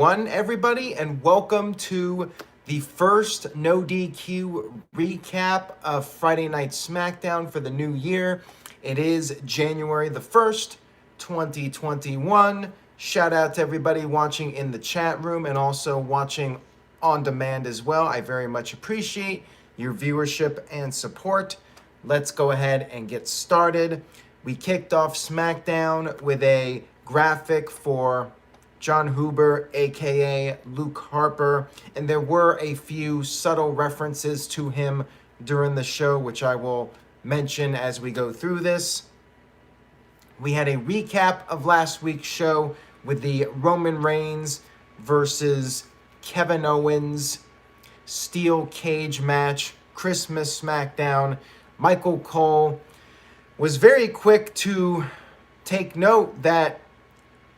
Everybody, and welcome to the first No DQ recap of Friday Night Smackdown for the new year. It is January the 1st, 2021. Shout out to everybody watching in the chat room and also watching on demand as well. I very much appreciate your viewership and support. Let's go ahead and get started. We kicked off SmackDown with a graphic for John Huber, aka Luke Harper, and there were a few subtle references to him during the show, which I will mention as we go through this. We had a recap of last week's show with the Roman Reigns versus Kevin Owens steel cage match, Christmas SmackDown. Michael Cole was very quick to take note that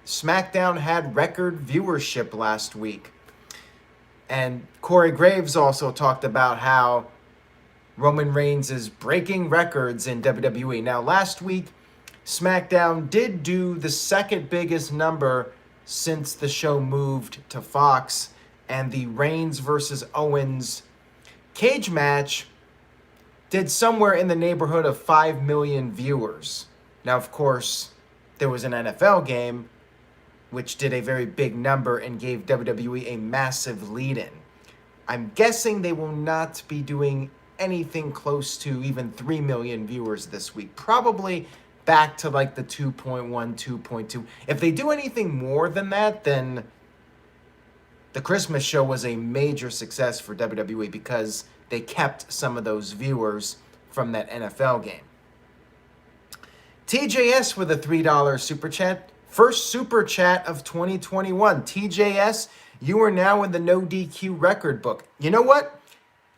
SmackDown had record viewership last week. And Corey Graves also talked about how Roman Reigns is breaking records in WWE. Now, last week, SmackDown did do the second biggest number since the show moved to Fox, and the Reigns versus Owens cage match did somewhere in the neighborhood of 5 million viewers. Now, of course, there was an NFL game, which did a very big number and gave WWE a massive lead-in. I'm guessing they will not be doing anything close to even 3 million viewers this week. Probably back to like the 2.1, 2.2. If they do anything more than that, then the Christmas show was a major success for WWE because they kept some of those viewers from that NFL game. TJS with a $3 super chat. First super chat of 2021. TJS, you are now in the No DQ record book. You know what?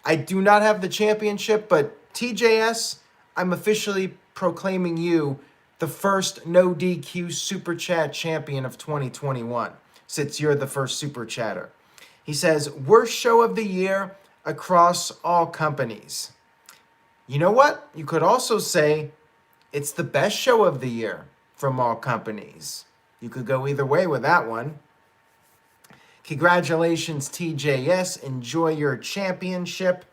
I do not have the championship, but TJS, I'm officially proclaiming you the first No DQ super chat champion of 2021, since you're the first super chatter. He says, worst show of the year across all companies. You know what? You could also say it's the best show of the year from all companies. You could go either way with that one. Congratulations, TJS. Enjoy your championship.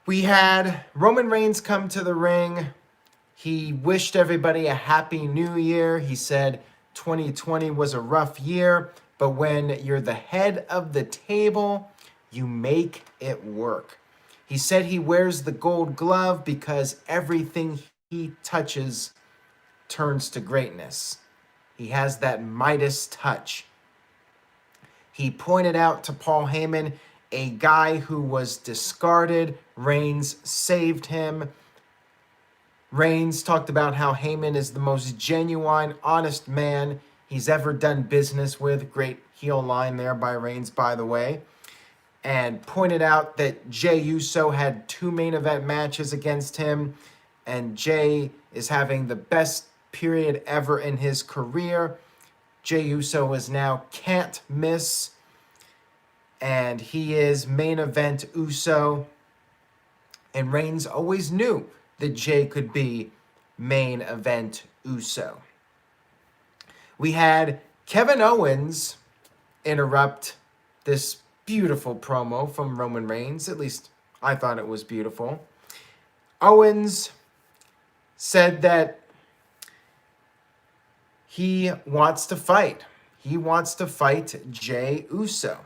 We had Roman Reigns come to the ring. He wished everybody a happy new year. He said 2020 was a rough year, but when you're the head of the table, you make it work. He said he wears the gold glove because everything he touches turns to greatness. He has that Midas touch. He pointed out to Paul Heyman, a guy who was discarded. Reigns saved him. Reigns talked about how Heyman is the most genuine, honest man he's ever done business with. Great heel line there by Reigns, by the way. And pointed out that Jey Uso had 2 main event matches against him, and Jey is having the best period ever in his career. Jey Uso is now can't miss, and he is main event Uso. And Reigns always knew that Jey could be main event Uso. We had Kevin Owens interrupt this beautiful promo from Roman Reigns. At least I thought it was beautiful. Owens said that he wants to fight. He wants to fight Jey Uso.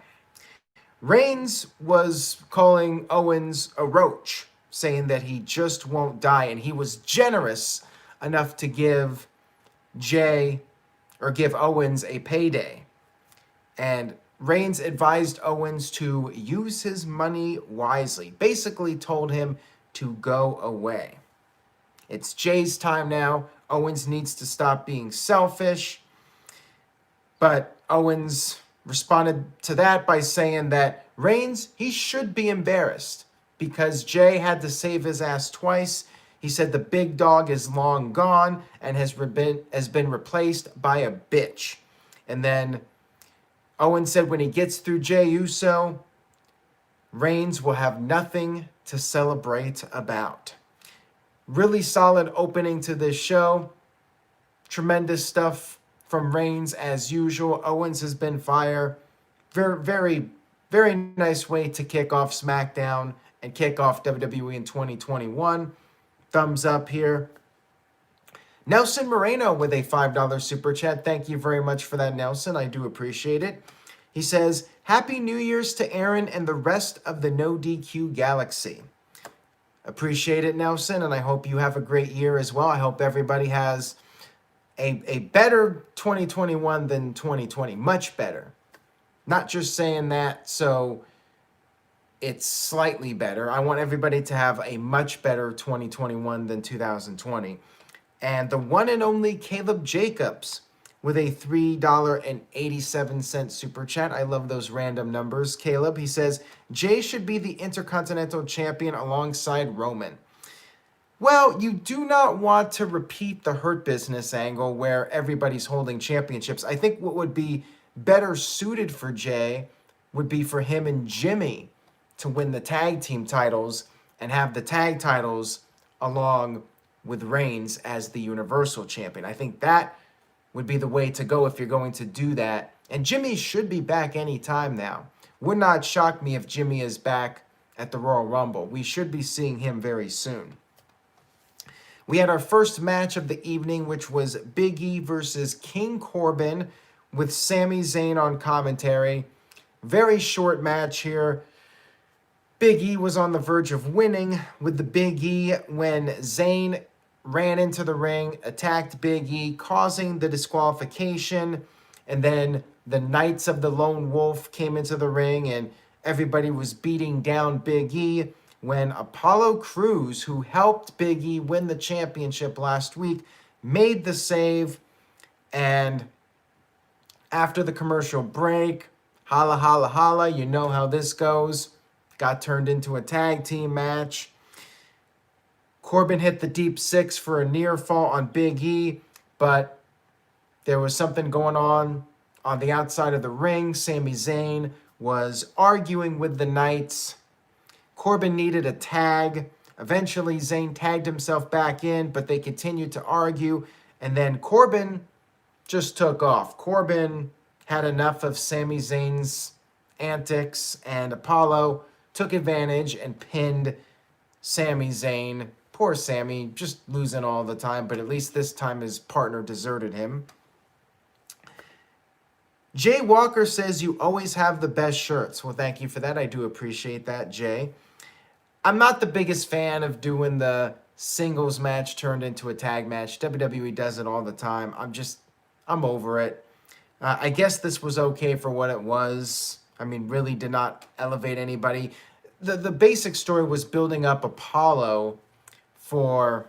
Reigns was calling Owens a roach, saying that he just won't die, and he was generous enough to give Owens a payday. And Reigns advised Owens to use his money wisely, basically told him to go away. It's Jey's time now. Owens needs to stop being selfish. But Owens responded to that by saying that Reigns, he should be embarrassed because Jey had to save his ass twice. He said the big dog is long gone and has been replaced by a bitch. And then Owens said when he gets through Jey Uso, Reigns will have nothing to celebrate about. Really solid opening to this show. Tremendous stuff from Reigns as usual. Owens has been fire. Very, very, very nice way to kick off SmackDown and kick off WWE in 2021. Thumbs up here. Nelson Moreno with a $5 super chat. Thank you very much for that, Nelson. I do appreciate it. He says, Happy New Year's to Aaron and the rest of the No DQ Galaxy. Appreciate it, Nelson, and I hope you have a great year as well. I hope everybody has a better 2021 than 2020. Much better. Not just saying that so it's slightly better. I want everybody to have a much better 2021 than 2020. And the one and only Caleb Jacobs with a $3.87 super chat. I love those random numbers. Caleb, he says, Jay should be the Intercontinental Champion alongside Roman. Well, you do not want to repeat the Hurt Business angle where everybody's holding championships. I think what would be better suited for Jay would be for him and Jimmy to win the tag team titles and have the tag titles along with Reigns as the Universal Champion. I think that would be the way to go if you're going to do that. And Jimmy should be back anytime now. Would not shock me if Jimmy is back at the Royal Rumble. We should be seeing him very soon. We had our first match of the evening, which was Big E versus King Corbin with Sami Zayn on commentary. Very short match here. Big E was on the verge of winning with the Big E when Zayn ran into the ring, attacked Big E, causing the disqualification. And then the Knights of the Lone Wolf came into the ring and everybody was beating down Big E when Apollo Crews, who helped Big E win the championship last week, made the save. And after the commercial break, holla, holla, holla, you know how this goes. Got turned into a tag team match. Corbin hit the deep six for a near fall on Big E, but there was something going on the outside of the ring. Sami Zayn was arguing with the Knights. Corbin needed a tag. Eventually, Zayn tagged himself back in, but they continued to argue, and then Corbin just took off. Corbin had enough of Sami Zayn's antics, and Apollo took advantage and pinned Sami Zayn. Poor Sami, just losing all the time, but at least this time his partner deserted him. Jay Walker says you always have the best shirts. Well, thank you for that. I do appreciate that, Jay. I'm not the biggest fan of doing the singles match turned into a tag match. WWE does it all the time. I'm over it. I guess this was okay for what it was. I mean, really did not elevate anybody. The basic story was building up Apollo for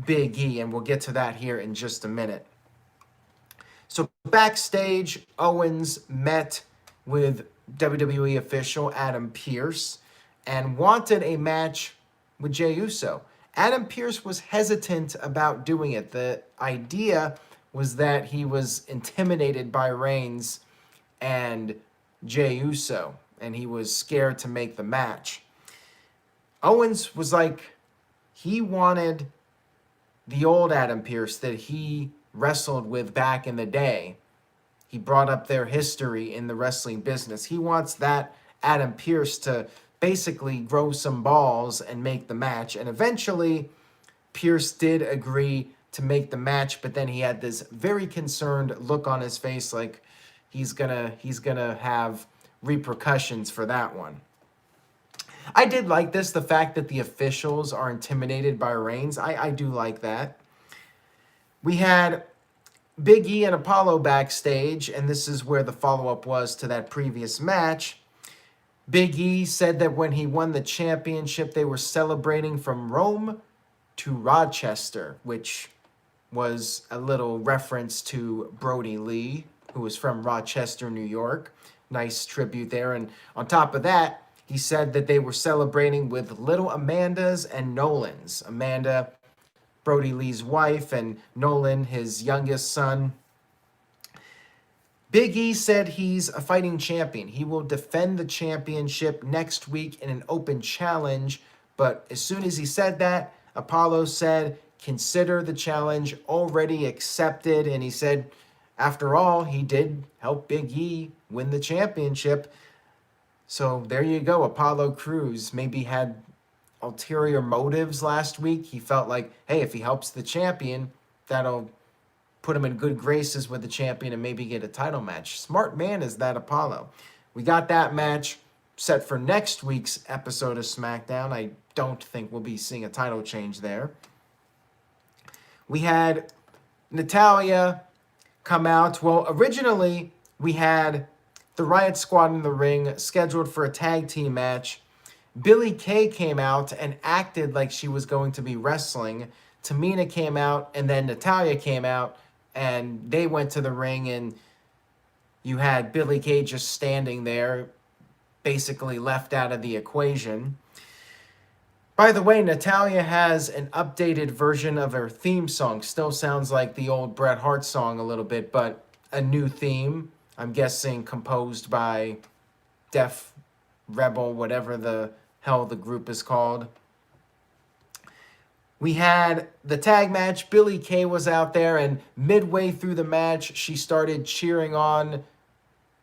Big E, and we'll get to that here in just a minute. So backstage, Owens met with WWE official Adam Pearce and wanted a match with Jey Uso. Adam Pearce was hesitant about doing it. The idea was that he was intimidated by Reigns and Jey Uso, and he was scared to make the match. Owens was like, he wanted the old Adam Pearce that he wrestled with back in the day. He brought up their history in the wrestling business. He wants that Adam Pearce to basically grow some balls and make the match. And eventually, Pearce did agree to make the match, but then he had this very concerned look on his face, like he's gonna have repercussions for that one. I did like this, the fact that the officials are intimidated by Reigns. I do like that. We had Big E and Apollo backstage, and this is where the follow-up was to that previous match. Big E said that when he won the championship, they were celebrating from Rome to Rochester, which was a little reference to Brody Lee, who was from Rochester, New York. Nice tribute there. And on top of that, he said that they were celebrating with little Amandas and Nolans. Amanda, Brody Lee's wife, and Nolan, his youngest son. Big E said he's a fighting champion. He will defend the championship next week in an open challenge. But as soon as he said that, Apollo said, consider the challenge already accepted. And he said, After all, he did help Big E win the championship. So there you go. Apollo Crews maybe had ulterior motives last week. He felt like, hey, if he helps the champion, that'll put him in good graces with the champion and maybe get a title match. Smart man is that Apollo. We got that match set for next week's episode of SmackDown. I don't think we'll be seeing a title change there. We had Natalya come out. Well, originally we had the Riot Squad in the ring scheduled for a tag team match. Billie Kay came out and acted like she was going to be wrestling. Tamina came out, and then Natalya came out, and they went to the ring, and you had Billie Kay just standing there, basically left out of the equation. By the way, Natalya has an updated version of her theme song. Still sounds like the old Bret Hart song a little bit, but a new theme. I'm guessing composed by Def Rebel, whatever the hell the group is called. We had the tag match. Billie Kay was out there, and midway through the match, she started cheering on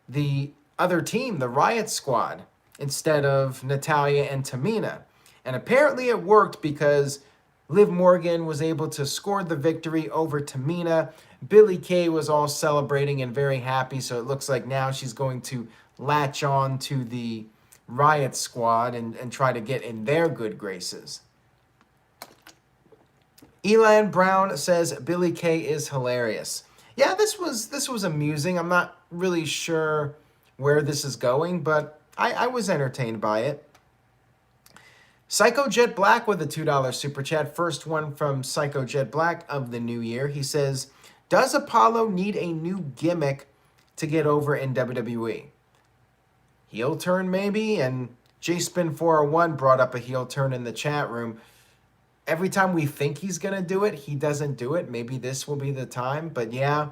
the other team, the Riot Squad, instead of Natalya and Tamina. And apparently it worked because Liv Morgan was able to score the victory over Tamina. Billie Kay was all celebrating and very happy, so it looks like now she's going to latch on to the Riot Squad and try to get in their good graces. Elan Brown says Billie Kay is hilarious. Yeah, this was amusing. I'm not really sure where this is going, but I was entertained by it. Psycho Jet Black with a $2 super chat. First one from Psycho Jet Black of the new year. He says, does Apollo need a new gimmick to get over in WWE? Heel turn maybe? And JSpin401 brought up a heel turn in the chat room. Every time we think he's going to do it, he doesn't do it. Maybe this will be the time. But yeah,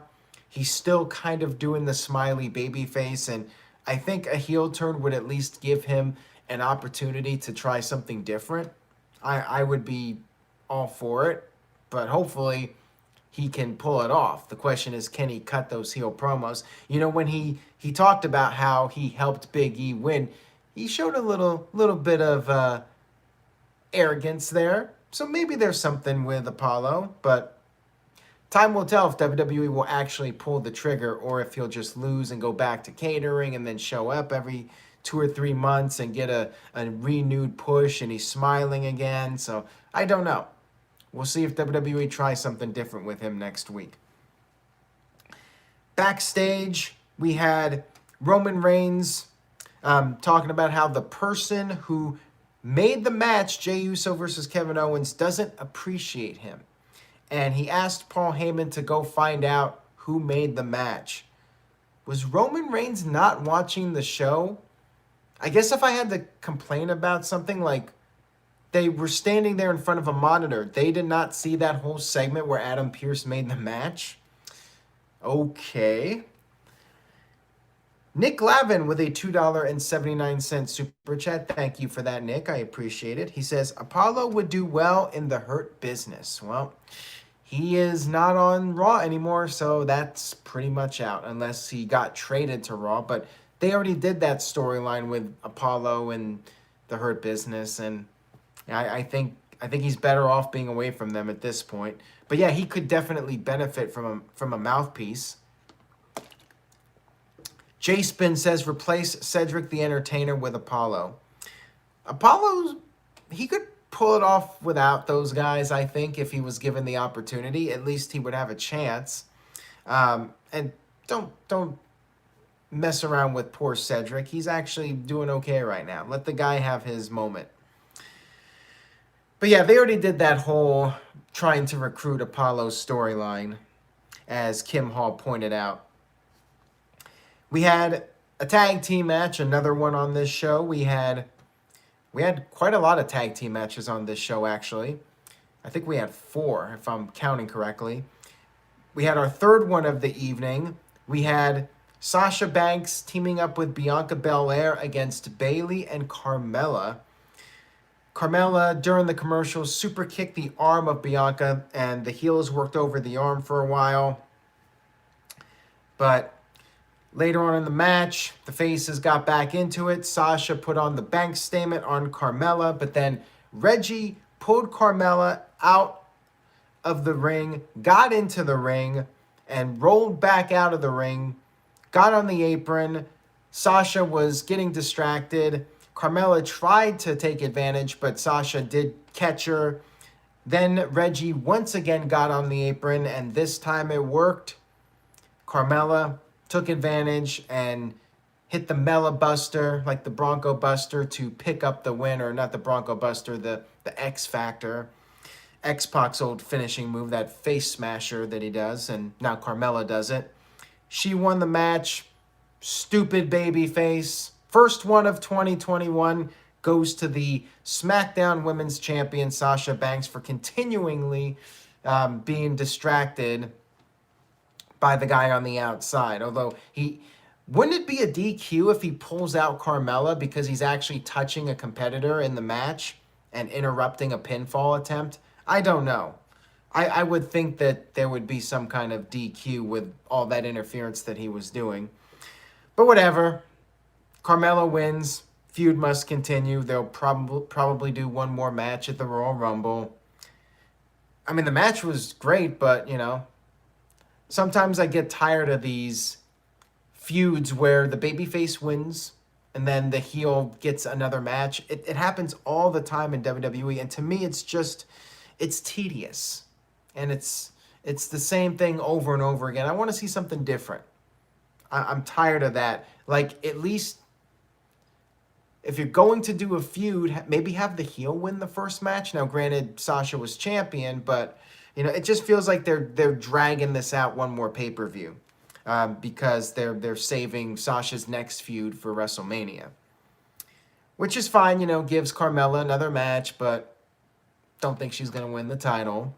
he's still kind of doing the smiley baby face. And I think a heel turn would at least give him an opportunity to try something different. I would be all for it. But hopefully he can pull it off. The question is, can he cut those heel promos? You know, when he talked about how he helped Big E win, he showed a little bit of arrogance there. So maybe there's something with Apollo, but time will tell if WWE will actually pull the trigger or if he'll just lose and go back to catering and then show up every 2 or 3 months and get a renewed push and he's smiling again. So I don't know. We'll see if WWE tries something different with him next week. Backstage, we had Roman Reigns talking about how the person who made the match, Jey Uso versus Kevin Owens, doesn't appreciate him. And he asked Paul Heyman to go find out who made the match. Was Roman Reigns not watching the show? I guess if I had to complain about something, like they were standing there in front of a monitor, they did not see that whole segment where Adam Pearce made the match? Okay. Nick Lavin with a $2.79 super chat. Thank you for that, Nick. I appreciate it. He says, Apollo would do well in the Hurt Business. Well, he is not on Raw anymore, so that's pretty much out, unless he got traded to Raw. But they already did that storyline with Apollo and the Hurt Business, and I think he's better off being away from them at this point. But yeah, he could definitely benefit from a mouthpiece. J-Spin says, replace Cedric the Entertainer with Apollo. Apollo, he could pull it off without those guys, I think, if he was given the opportunity. At least he would have a chance. And don't mess around with poor Cedric. He's actually doing okay right now. Let the guy have his moment. But yeah, they already did that whole trying to recruit Apollo storyline, as Kim Hall pointed out. We had a tag team match, another one on this show. We had quite a lot of tag team matches on this show, actually. I think we had 4, if I'm counting correctly. We had our third one of the evening. We had Sasha Banks teaming up with Bianca Belair against Bayley and Carmella. Carmella, during the commercial, super kicked the arm of Bianca, and the heels worked over the arm for a while. But later on in the match, the faces got back into it. Sasha put on the bank statement on Carmella, but then Reggie pulled Carmella out of the ring, got into the ring, and rolled back out of the ring, got on the apron. Sasha was getting distracted. Carmella tried to take advantage, but Sasha did catch her. Then Reggie once again got on the apron, and this time it worked. Carmella took advantage and hit the Mela Buster, like the Bronco Buster, to pick up the win, or not the Bronco Buster, the X Factor. X-Pac's old finishing move, that face smasher that he does, and now Carmella does it. She won the match. Stupid baby face. First one of 2021 goes to the SmackDown Women's Champion, Sasha Banks, for continually being distracted by the guy on the outside. Although wouldn't it be a DQ if he pulls out Carmella because he's actually touching a competitor in the match and interrupting a pinfall attempt? I don't know. I would think that there would be some kind of DQ with all that interference that he was doing. But whatever. Carmella wins. Feud must continue. They'll probably do one more match at the Royal Rumble. I mean, the match was great, but, sometimes I get tired of these feuds where the babyface wins and then the heel gets another match. It happens all the time in WWE, and to me, it's tedious. And it's the same thing over and over again. I want to see something different. I'm tired of that. Like, at least if you're going to do a feud, maybe have the heel win the first match. Now, granted, Sasha was champion, but it just feels like they're dragging this out one more pay-per-view because they're saving Sasha's next feud for WrestleMania, which is fine. Gives Carmella another match, but don't think she's gonna win the title.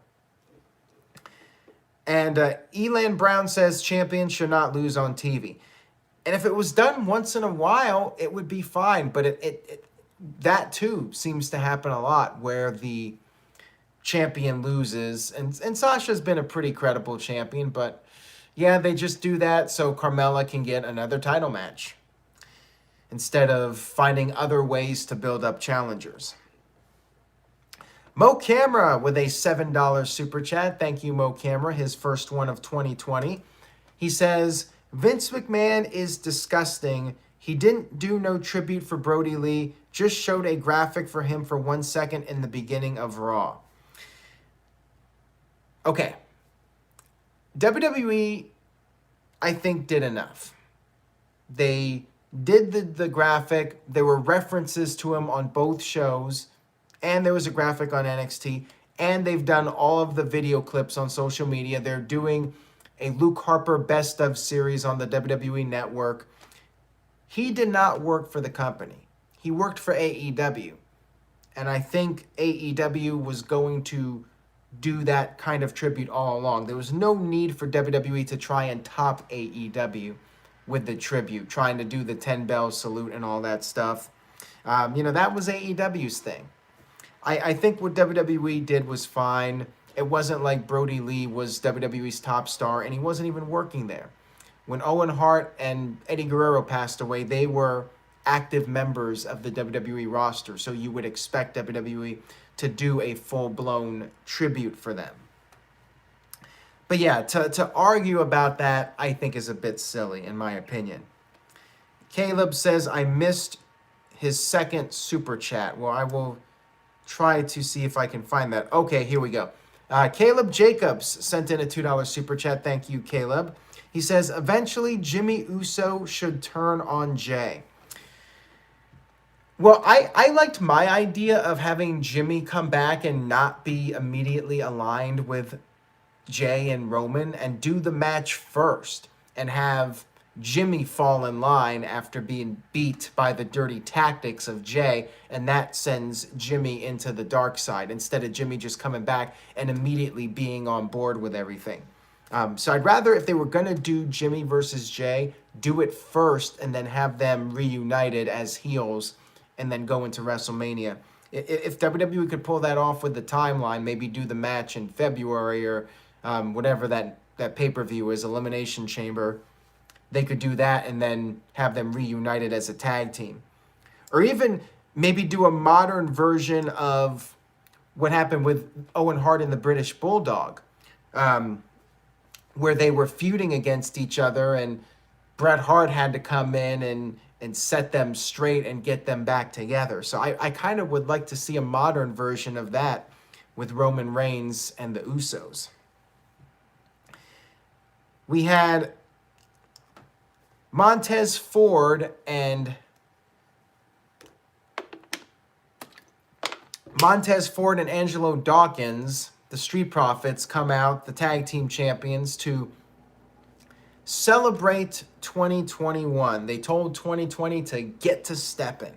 And Elan Brown says champions should not lose on TV. And if it was done once in a while, it would be fine. But that too seems to happen a lot where the champion loses. And Sasha's been a pretty credible champion. But yeah, they just do that so Carmella can get another title match instead of finding other ways to build up challengers. Mo Camera with a $7 super chat. Thank you, Mo Camera. His first one of 2020. He says, Vince McMahon is disgusting. He didn't do no tribute for Brody Lee. Just showed a graphic for him for 1 second in the beginning of Raw. Okay. WWE, I think, did enough. They did the graphic. There were references to him on both shows. And there was a graphic on NXT, and they've done all of the video clips on social media. They're doing a Luke Harper Best of series on the WWE Network. He did not work for the company. He worked for AEW. And I think AEW was going to do that kind of tribute all along. There was no need for WWE to try and top AEW with the tribute, trying to do the 10 bell salute and all that stuff. That was AEW's thing. I think what WWE did was fine. It wasn't like Brody Lee was WWE's top star, and he wasn't even working there. When Owen Hart and Eddie Guerrero passed away, they were active members of the WWE roster, so you would expect WWE to do a full-blown tribute for them. But yeah, to argue about that, I think is a bit silly, in my opinion. Caleb says, I missed his second super chat. Well, I will try to see if I can find that. Okay, here we go. Caleb Jacobs sent in a $2 super chat. Thank you, Caleb. He says, eventually Jimmy Uso should turn on Jay. Well, I liked my idea of having Jimmy come back and not be immediately aligned with Jay and Roman and do the match first and have Jimmy fall in line after being beat by the dirty tactics of Jay, and that sends Jimmy into the dark side instead of Jimmy just coming back and immediately being on board with everything. So I'd rather, if they were going to do Jimmy versus Jay, do it first and then have them reunited as heels and then go into WrestleMania. If WWE could pull that off with the timeline, maybe do the match in February or whatever that pay-per-view is, Elimination Chamber, they could do that and then have them reunited as a tag team. Or even maybe do a modern version of what happened with Owen Hart and the British Bulldog, where they were feuding against each other and Bret Hart had to come in and set them straight and get them back together. So I kind of would like to see a modern version of that with Roman Reigns and the Usos. We had Montez Ford and Angelo Dawkins, the Street Profits, come out, the tag team champions, to celebrate 2021. They told 2020 to get to stepping.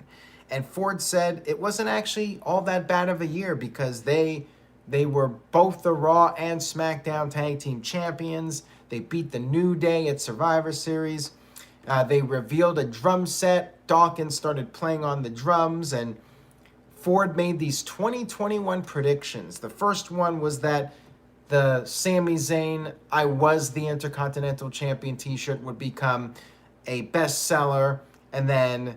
And Ford said it wasn't actually all that bad of a year because they were both the Raw and SmackDown tag team champions. They beat the New Day at Survivor Series. They revealed a drum set. Dawkins started playing on the drums, and Ford made these 2021 predictions. The first one was that the Sami Zayn "I Was the Intercontinental Champion" t-shirt would become a bestseller. And then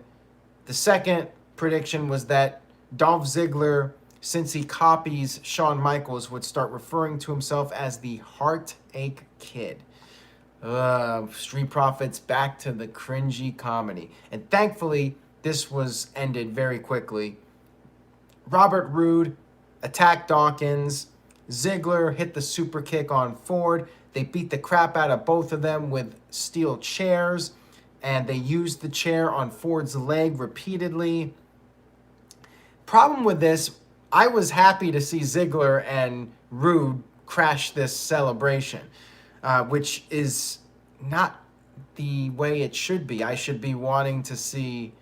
the second prediction was that Dolph Ziggler, since he copies Shawn Michaels, would start referring to himself as the Heartache Kid. Street Profits back to the cringy comedy. And thankfully, this was ended very quickly. Robert Roode attacked Dawkins. Ziggler hit the super kick on Ford. They beat the crap out of both of them with steel chairs, and they used the chair on Ford's leg repeatedly. Problem with this, I was happy to see Ziggler and Roode crash this celebration, which is not the way it should be. I should be wanting to see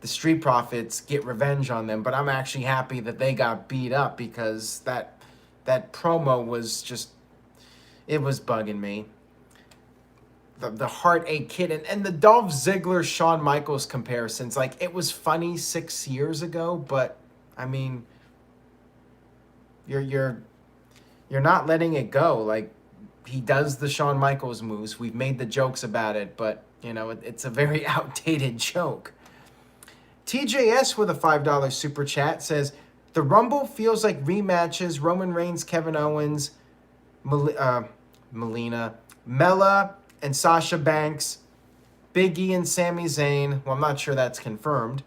the Street Profits get revenge on them, but I'm actually happy that they got beat up because that promo was just, it was bugging me. The Heartache Kid and the Dolph Ziggler Shawn Michaels comparisons, like, it was funny 6 years ago, but I mean, you're not letting it go. Like, he does the Shawn Michaels moves. We've made the jokes about it, but you know, it's a very outdated joke. TJS with a $5 super chat says, the Rumble feels like rematches. Roman Reigns, Kevin Owens, Melina, Mella, and Sasha Banks, Big E and Sami Zayn. Well, I'm not sure that's confirmed.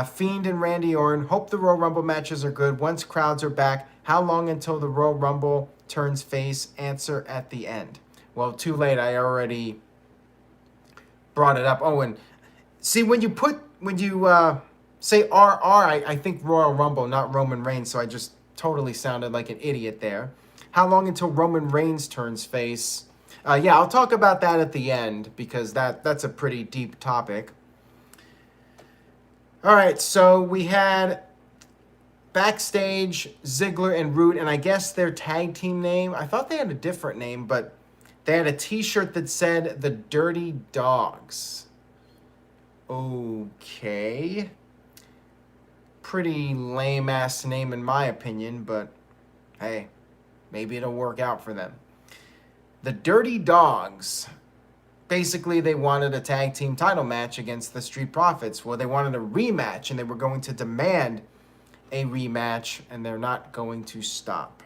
Fiend and Randy Orton. Hope the Royal Rumble matches are good. Once crowds are back, how long until the Royal Rumble turns face? Answer at the end. Well, too late. I already brought it up. Oh, and see, when you say RR, I think Royal Rumble, not Roman Reigns, so I just totally sounded like an idiot there. How long until Roman Reigns turns face? Yeah, I'll talk about that at the end because that's a pretty deep topic. All right, so we had Backstage, Ziggler and Roode, and I guess their tag team name, I thought they had a different name, but they had a t-shirt that said the Dirty Dogs. Okay. Pretty lame-ass name in my opinion, but hey, maybe it'll work out for them. The Dirty Dogs, basically they wanted a tag team title match against the Street Profits. Well, they wanted a rematch, and they were going to demand a rematch, and they're not going to stop.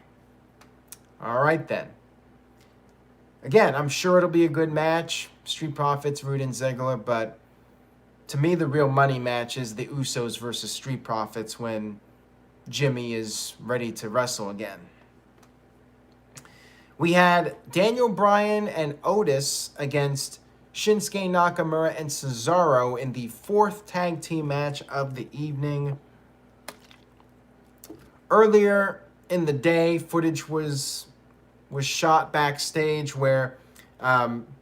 All right, then. Again, I'm sure it'll be a good match. Street Profits, Roode and Ziggler, but to me, the real money match is the Usos versus Street Profits when Jimmy is ready to wrestle again. We had Daniel Bryan and Otis against Shinsuke Nakamura and Cesaro in the fourth tag team match of the evening. Earlier in the day, footage was shot backstage where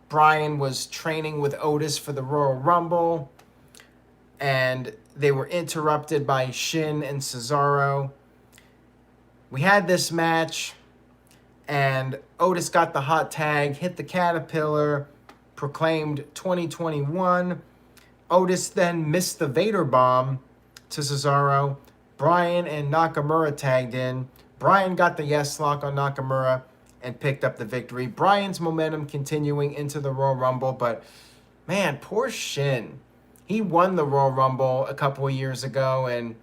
Bryan was training with Otis for the Royal Rumble, and they were interrupted by Shin and Cesaro. We had this match, and Otis got the hot tag, hit the Caterpillar, proclaimed 2021. Otis then missed the Vader bomb to Cesaro. Bryan and Nakamura tagged in. Bryan got the yes lock on Nakamura, and picked up the victory. Bryan's momentum continuing into the Royal Rumble, but man, poor Shin. He won the Royal Rumble a couple of years ago, and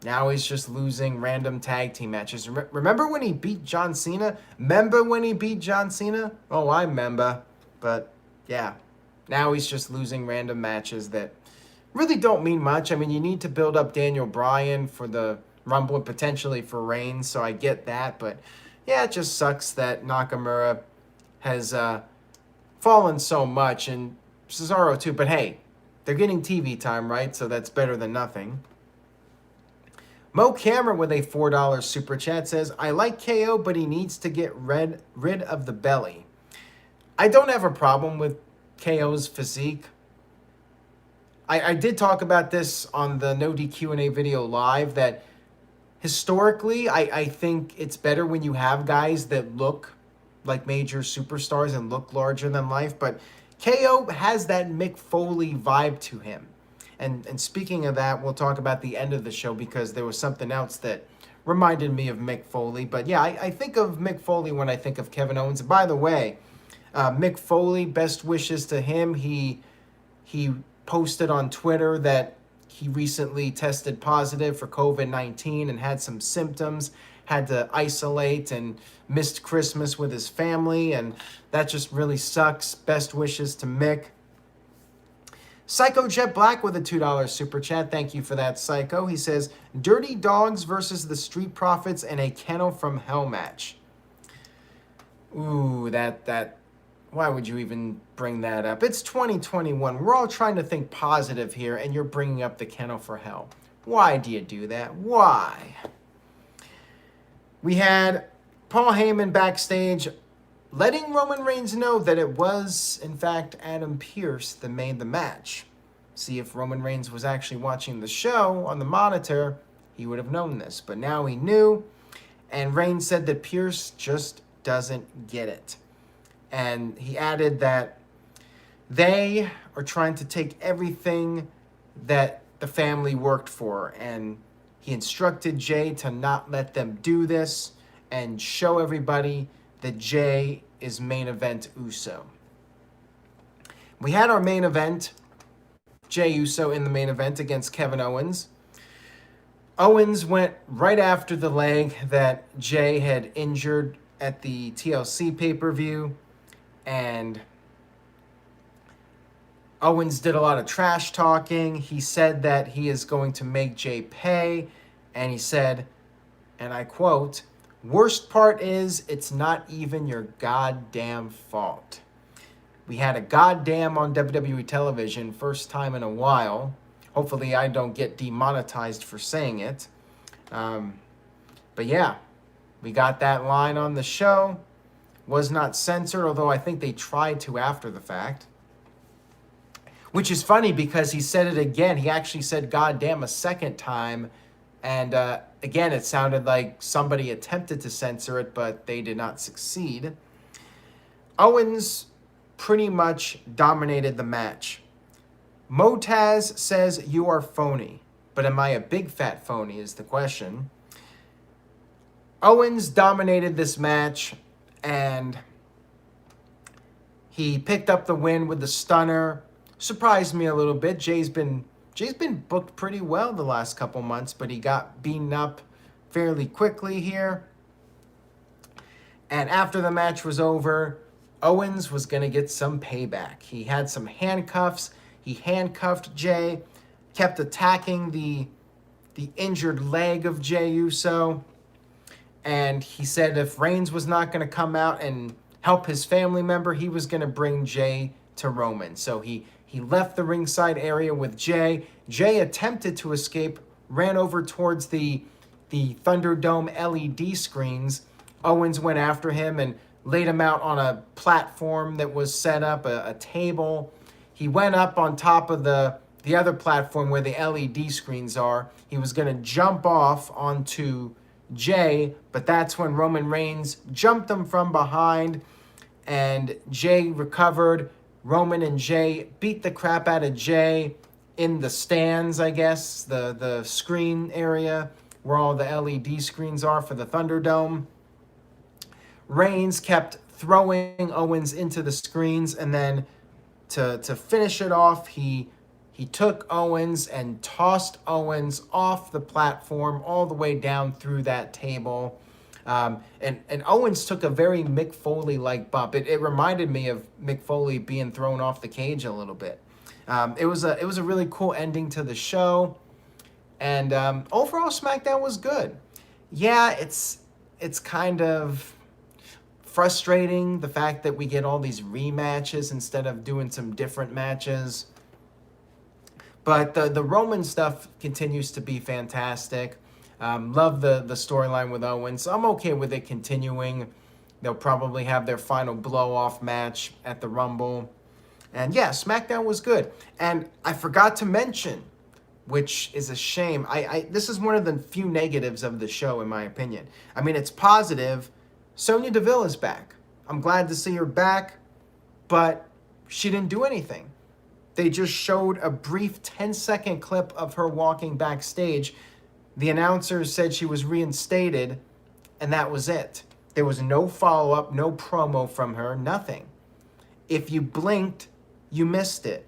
now he's just losing random tag team matches. Remember when he beat John Cena? Remember when he beat John Cena? Oh, I remember. But yeah, now he's just losing random matches that really don't mean much. I mean, you need to build up Daniel Bryan for the Rumble and potentially for Reigns, so I get that. But yeah, it just sucks that Nakamura has fallen so much, and Cesaro too. But hey, they're getting TV time, right? So that's better than nothing. Mo Cameron with a $4 super chat says, I like KO, but he needs to get rid of the belly. I don't have a problem with KO's physique. I did talk about this on the No DQ&A video live, that historically, I think it's better when you have guys that look like major superstars and look larger than life, but KO has that Mick Foley vibe to him. And speaking of that, we'll talk about the end of the show because there was something else that reminded me of Mick Foley. But yeah, I think of Mick Foley when I think of Kevin Owens. By the way, Mick Foley, best wishes to him. He posted on Twitter that he recently tested positive for COVID-19 and had some symptoms, had to isolate and missed Christmas with his family, and that just really sucks. Best wishes to Mick. Psycho Jet Black with a $2 super chat. Thank you for that, Psycho. He says, Dirty Dogs versus the Street Profits in a Kennel from Hell match. Ooh, that why would you even bring that up? It's 2021. We're all trying to think positive here, and you're bringing up the Kennel for Hell. Why do you do that? Why? We had Paul Heyman backstage letting Roman Reigns know that it was, in fact, Adam Pearce that made the match. See, if Roman Reigns was actually watching the show on the monitor, he would have known this. But now he knew, and Reigns said that Pearce just doesn't get it. And he added that they are trying to take everything that the family worked for, and he instructed Jay to not let them do this and show everybody that Jay is main event Uso. We had our main event, Jay Uso in the main event against Kevin Owens. Owens went right after the leg that Jay had injured at the TLC pay-per-view, and Owens did a lot of trash talking. He said that he is going to make Jay pay, and he said, and I quote, "Worst part is it's not even your goddamn fault." We had a goddamn on WWE television, first time in a while. Hopefully I don't get demonetized for saying it. But yeah, we got that line on the show. Was not censored, although I think they tried to after the fact. Which is funny because he said it again. He actually said goddamn a second time. And again, it sounded like somebody attempted to censor it, but they did not succeed. Owens pretty much dominated the match. Motaz says, "You are phony." But am I a big fat phony is the question. Owens dominated this match, and he picked up the win with the stunner. Surprised me a little bit. Jay's been booked pretty well the last couple months, but he got beaten up fairly quickly here. And after the match was over, Owens was going to get some payback. He had some handcuffs. He handcuffed Jay, kept attacking the injured leg of Jey Uso. And he said if Reigns was not going to come out and help his family member, he was going to bring Jay to Roman. So he left the ringside area with Jay. Jay attempted to escape, ran over towards the Thunderdome LED screens. Owens went after him and laid him out on a platform that was set up, a table. He went up on top of the other platform where the LED screens are. He was going to jump off onto Jay, but that's when Roman Reigns jumped him from behind, and Jay recovered. Roman and Jay beat the crap out of Jay in the stands, I guess, the screen area where all the LED screens are for the Thunderdome. Reigns kept throwing Owens into the screens, and then to finish it off, he took Owens and tossed Owens off the platform all the way down through that table. And Owens took a very Mick Foley-like bump. It reminded me of Mick Foley being thrown off the cage a little bit. It was a really cool ending to the show, and overall SmackDown was good. Yeah, it's kind of frustrating, the fact that we get all these rematches instead of doing some different matches. But the Roman stuff continues to be fantastic. Love the storyline with Owens. I'm okay with it continuing. They'll probably have their final blow-off match at the Rumble. And yeah, SmackDown was good. And I forgot to mention, which is a shame, this is one of the few negatives of the show, in my opinion. I mean, it's positive. Sonya Deville is back. I'm glad to see her back, but she didn't do anything. They just showed a brief 10-second clip of her walking backstage. The announcers said she was reinstated, and that was it. There was no follow-up, no promo from her, nothing. If you blinked, you missed it.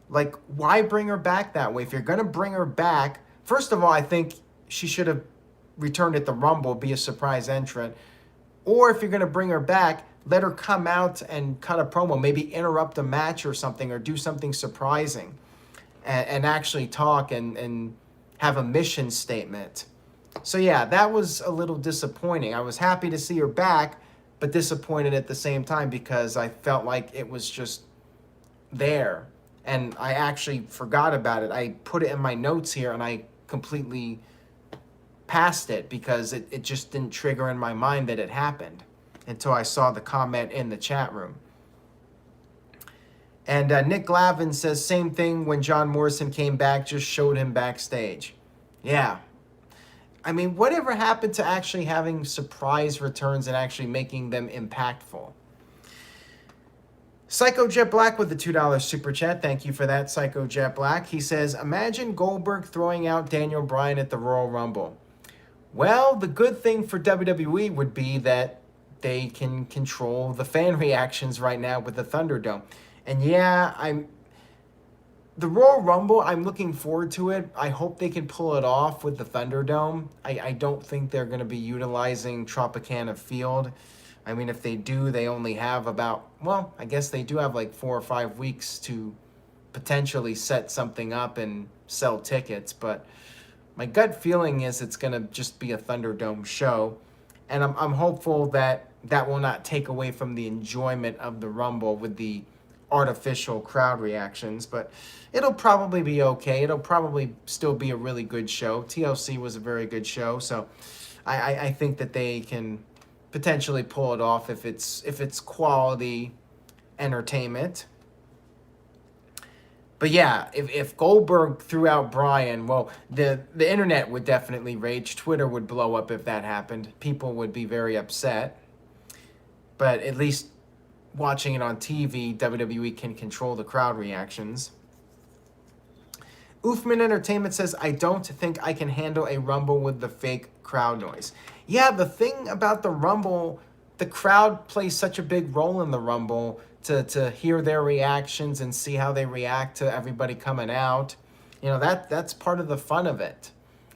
Like, why bring her back that way? If you're going to bring her back, first of all, I think she should have returned at the Rumble, be a surprise entrant. Or if you're going to bring her back, let her come out and cut a promo, maybe interrupt a match or something, or do something surprising and actually talk and have a mission statement. So yeah, that was a little disappointing. I was happy to see her back, but disappointed at the same time because I felt like it was just there. And I actually forgot about it. I put it in my notes here and I completely passed it because it just didn't trigger in my mind that it happened until I saw the comment in the chat room. And Nick Glavin says, same thing when John Morrison came back, just showed him backstage. Yeah. I mean, whatever happened to actually having surprise returns and actually making them impactful? Psycho Jet Black with the $2 super chat. Thank you for that, Psycho Jet Black. He says, imagine Goldberg throwing out Daniel Bryan at the Royal Rumble. Well, the good thing for WWE would be that they can control the fan reactions right now with the Thunderdome. And yeah, the Royal Rumble, I'm looking forward to it. I hope they can pull it off with the Thunderdome. I don't think they're going to be utilizing Tropicana Field. I mean, if they do, they only have I guess they do have like 4 or 5 weeks to potentially set something up and sell tickets. But my gut feeling is it's going to just be a Thunderdome show. And I'm hopeful that that will not take away from the enjoyment of the Rumble with the artificial crowd reactions. But it'll probably be okay. It'll probably still be a really good show. TLC was a very good show. So I think that they can potentially pull it off if it's quality entertainment. But yeah, if Goldberg threw out Bryan, well, the internet would definitely rage. Twitter would blow up if that happened. People would be very upset. But at least watching it on TV, WWE can control the crowd reactions. Oofman Entertainment says, I don't think I can handle a Rumble with the fake crowd noise. Yeah, the thing about the Rumble, the crowd plays such a big role in the Rumble to hear their reactions and see how they react to everybody coming out. You know, that's part of the fun of it.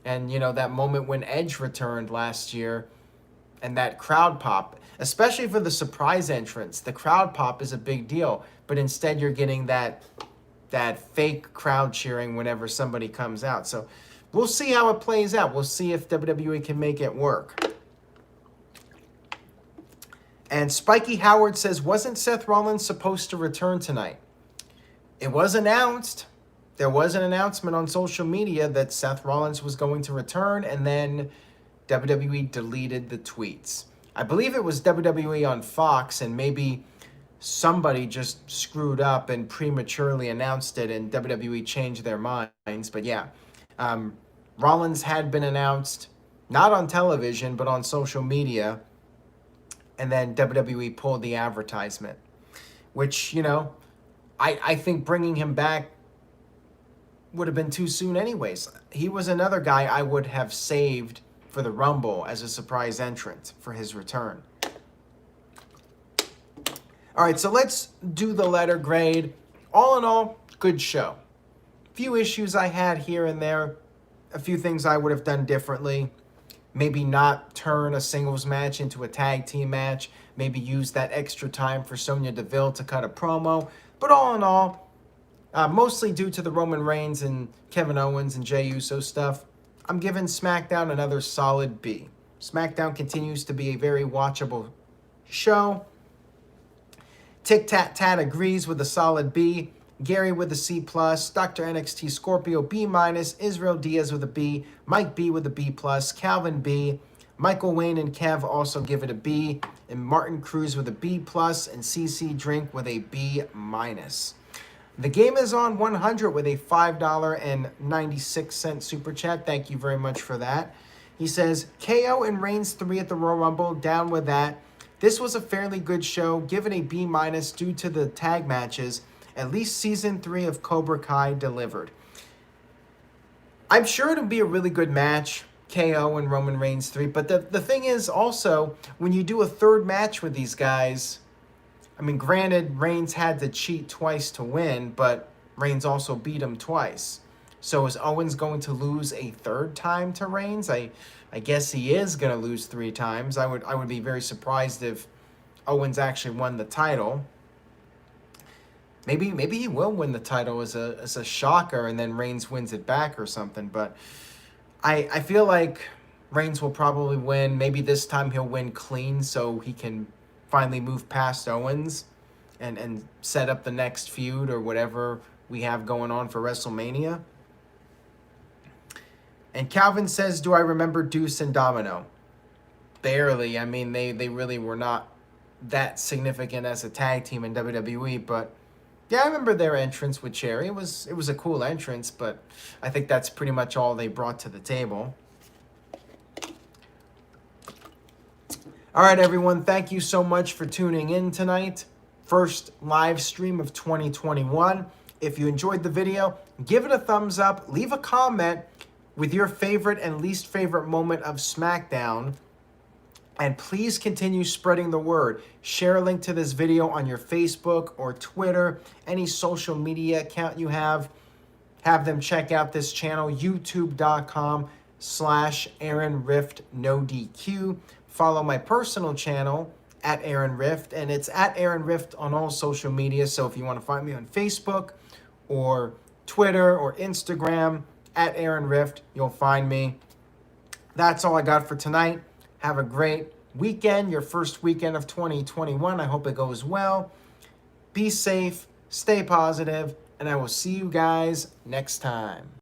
And, you know, that moment when Edge returned last year and that crowd pop, especially for the surprise entrance, the crowd pop is a big deal. But instead you're getting that fake crowd cheering whenever somebody comes out. So we'll see how it plays out. We'll see if WWE can make it work. And Spiky Howard says, wasn't Seth Rollins supposed to return tonight? It was announced. There was an announcement on social media that Seth Rollins was going to return, and then WWE deleted the tweets. I believe it was WWE on Fox, and maybe somebody just screwed up and prematurely announced it, and WWE changed their minds. But yeah, Rollins had been announced, not on television, but on social media. And then WWE pulled the advertisement, which, you know, I think bringing him back would have been too soon anyways. He was another guy I would have saved for the Rumble as a surprise entrant for his return. All right, so let's do the letter grade. All in all, good show. Few issues I had here and there. A few things I would have done differently. Maybe not turn a singles match into a tag team match. Maybe use that extra time for Sonya Deville to cut a promo. But all in all, mostly due to the Roman Reigns and Kevin Owens and Jey Uso stuff, I'm giving SmackDown another solid B. SmackDown continues to be a very watchable show. Tic Tat Tat agrees with a solid B. Gary with a C+, Dr. NXT Scorpio B-, Israel Diaz with a B, Mike B with a B+, Calvin B, Michael Wayne and Kev also give it a B, and Martin Cruz with a B+, and CC Drink with a B-. The game is on 100 with a $5.96 super chat. Thank you very much for that. He says, KO and Reigns 3 at the Royal Rumble, down with that. This was a fairly good show, given a B- due to the tag matches. At least Season 3 of Cobra Kai delivered. I'm sure it'll be a really good match, KO and Roman Reigns 3. But the thing is also, when you do a third match with these guys, I mean, granted, Reigns had to cheat twice to win, but Reigns also beat him twice. So is Owens going to lose a third time to Reigns? I guess he is going to lose 3 times. I would be very surprised if Owens actually won the title. Maybe he will win the title as a shocker, and then Reigns wins it back or something. But I feel like Reigns will probably win. Maybe this time he'll win clean so he can finally move past Owens and set up the next feud or whatever we have going on for WrestleMania. And Calvin says, do I remember Deuce and Domino? Barely. I mean, they really were not that significant as a tag team in WWE, but yeah, I remember their entrance with Cherry. It was a cool entrance, but I think that's pretty much all they brought to the table. All right, everyone. Thank you so much for tuning in tonight. First live stream of 2021. If you enjoyed the video, give it a thumbs up. Leave a comment with your favorite and least favorite moment of SmackDown. And please continue spreading the word. Share a link to this video on your Facebook or Twitter, any social media account you have. Have them check out this channel, youtube.com/AaronRiftNoDQ. Follow my personal channel, @AaronRift, and it's @AaronRift on all social media. So if you want to find me on Facebook or Twitter or Instagram, @AaronRift, you'll find me. That's all I got for tonight. Have a great weekend, your first weekend of 2021. I hope it goes well. Be safe, stay positive, and I will see you guys next time.